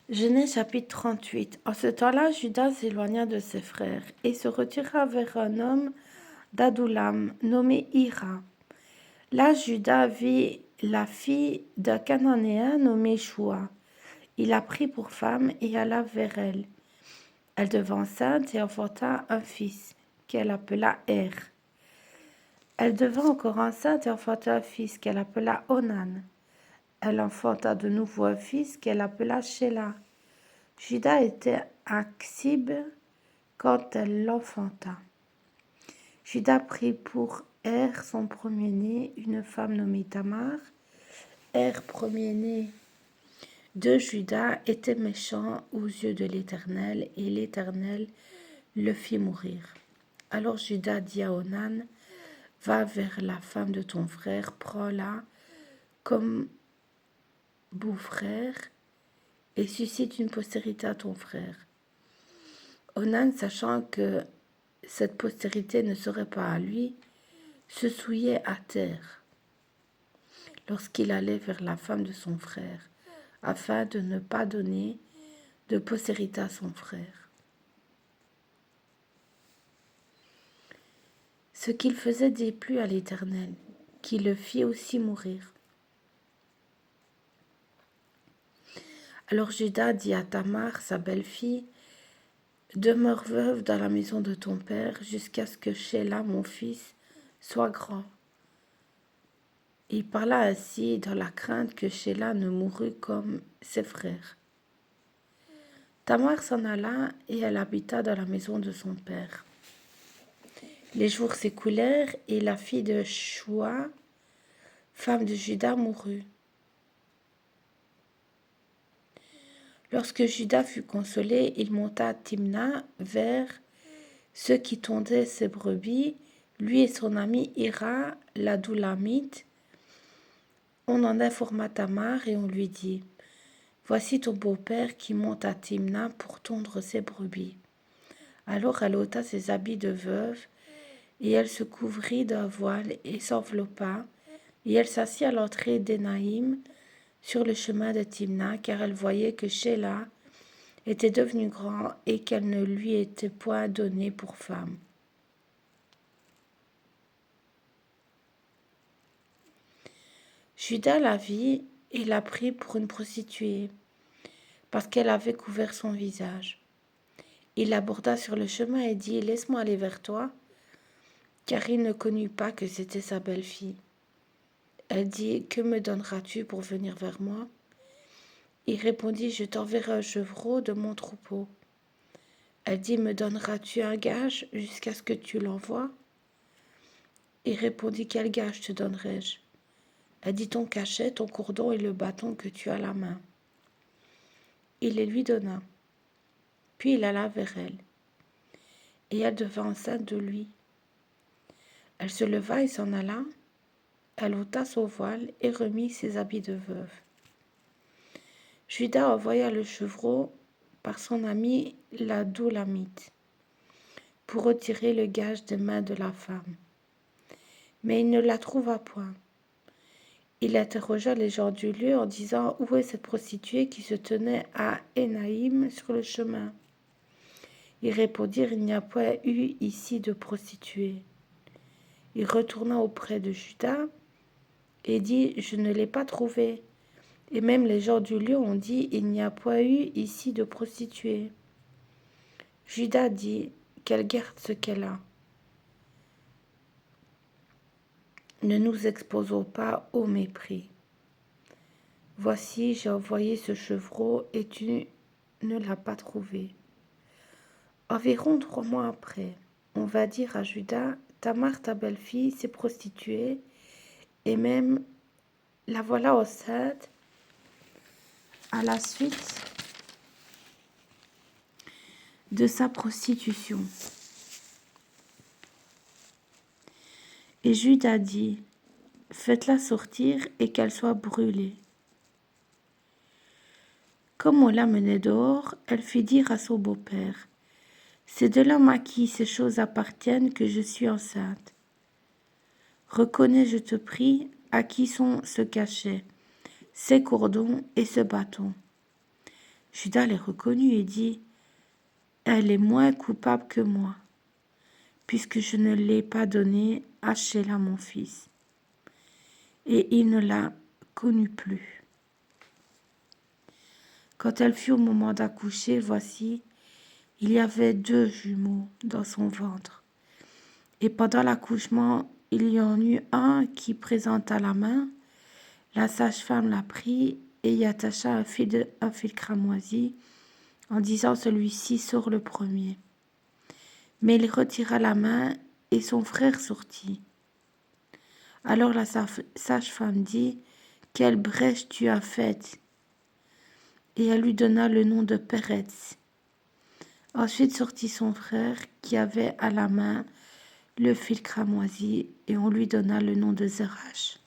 Genèse chapitre 38. En ce temps-là, Judas s'éloigna de ses frères et se retira vers un homme d'Adoulam nommé Hira. Là, Judas vit la fille d'un Cananéen nommé Shua. Il la prit pour femme et alla vers elle. Elle devint enceinte et enfanta un fils, qu'elle appela Er. Elle devint encore enceinte et enfanta un fils, qu'elle appela Onan. Elle enfanta de nouveau un fils, qu'elle appela Shelah. Judas était à Ksib quand elle l'enfanta. Judas prit pour Er son premier-né une femme nommée Tamar. Er, premier-né de Judas, était méchant aux yeux de l'Éternel, et l'Éternel le fit mourir. Alors Judas dit à Onan, « Va vers la femme de ton frère, prends-la comme beau-frère, et suscite une postérité à ton frère. » Onan, sachant que cette postérité ne serait pas à lui, se souillait à terre lorsqu'il allait vers la femme de son frère, afin de ne pas donner de postérité à son frère. Ce qu'il faisait déplut à l'Éternel, qui le fit aussi mourir. Alors Judas dit à Tamar, sa belle-fille, « Demeure veuve dans la maison de ton père jusqu'à ce que Shelah, mon fils, soit grand. » Il parla ainsi dans la crainte que Shelah ne mourût comme ses frères. Tamar s'en alla et elle habita dans la maison de son père. Les jours s'écoulèrent et la fille de Shua, femme de Judas, mourut. Lorsque Judas fut consolé, il monta à Timna vers ceux qui tondaient ses brebis, lui et son ami Hira, l'Adoulamite. On en informa Tamar et on lui dit, « Voici ton beau-père qui monte à Timna pour tondre ses brebis. » Alors elle ôta ses habits de veuve, et elle se couvrit d'un voile et s'enveloppa, et elle s'assit à l'entrée d'Énaïm, sur le chemin de Timna, car elle voyait que Shelah était devenu grand et qu'elle ne lui était point donnée pour femme. Judas la vit et la prit pour une prostituée, parce qu'elle avait couvert son visage. Il l'aborda sur le chemin et dit, « Laisse-moi aller vers toi. » Car il ne connut pas que c'était sa belle-fille. Elle dit, « Que me donneras-tu pour venir vers moi ?» Il répondit, « Je t'enverrai un chevreau de mon troupeau. » Elle dit, « Me donneras-tu un gage jusqu'à ce que tu l'envoies ?» Il répondit, « Quel gage te donnerai-je » Elle dit, « Ton cachet, ton cordon et le bâton que tu as à la main. » Il les lui donna. Puis il alla vers elle, et elle devint enceinte de lui. Elle se leva et s'en alla. Elle ôta son voile et remit ses habits de veuve. Judas envoya le chevreau par son ami l'Adoulamite pour retirer le gage des mains de la femme. Mais il ne la trouva point. Il interrogea les gens du lieu en disant, « Où est cette prostituée qui se tenait à Énaïm sur le chemin ?» Ils répondirent, « Il n'y a point eu ici de prostituée. » Il retourna auprès de Judas et dit, « Je ne l'ai pas trouvée. » Et même les gens du lieu ont dit, « Il n'y a point eu ici de prostituée. » Judas dit, « Qu'elle garde ce qu'elle a. Ne nous exposons pas au mépris. Voici, j'ai envoyé ce chevreau et tu ne l'as pas trouvé. » Environ 3 mois après, on va dire à Judas, « Tamar, ta belle-fille, s'est prostituée, et même la voilà enceinte à la suite de sa prostitution. » Et Judas dit, « Faites-la sortir et qu'elle soit brûlée. » Comme on la menait dehors, elle fit dire à son beau-père, « C'est de l'homme à qui ces choses appartiennent que je suis enceinte. Reconnais, je te prie, à qui sont ce cachet, ces cordons et ce bâton. » Judas les reconnut et dit, elle est moins coupable que moi, puisque je ne l'ai pas donnée à Sheila mon fils. Et il ne la connut plus. Quand elle fut au moment d'accoucher, voici, il y avait 2 jumeaux dans son ventre. Et pendant l'accouchement, il y en eut un qui présenta la main. La sage-femme la prit et y attacha un fil cramoisi en disant, celui-ci sort le premier. Mais il retira la main et son frère sortit. Alors la sage-femme dit, quelle brèche tu as faite? Et elle lui donna le nom de Péretz. Ensuite sortit son frère qui avait à la main le fil cramoisi et on lui donna le nom de Zerach.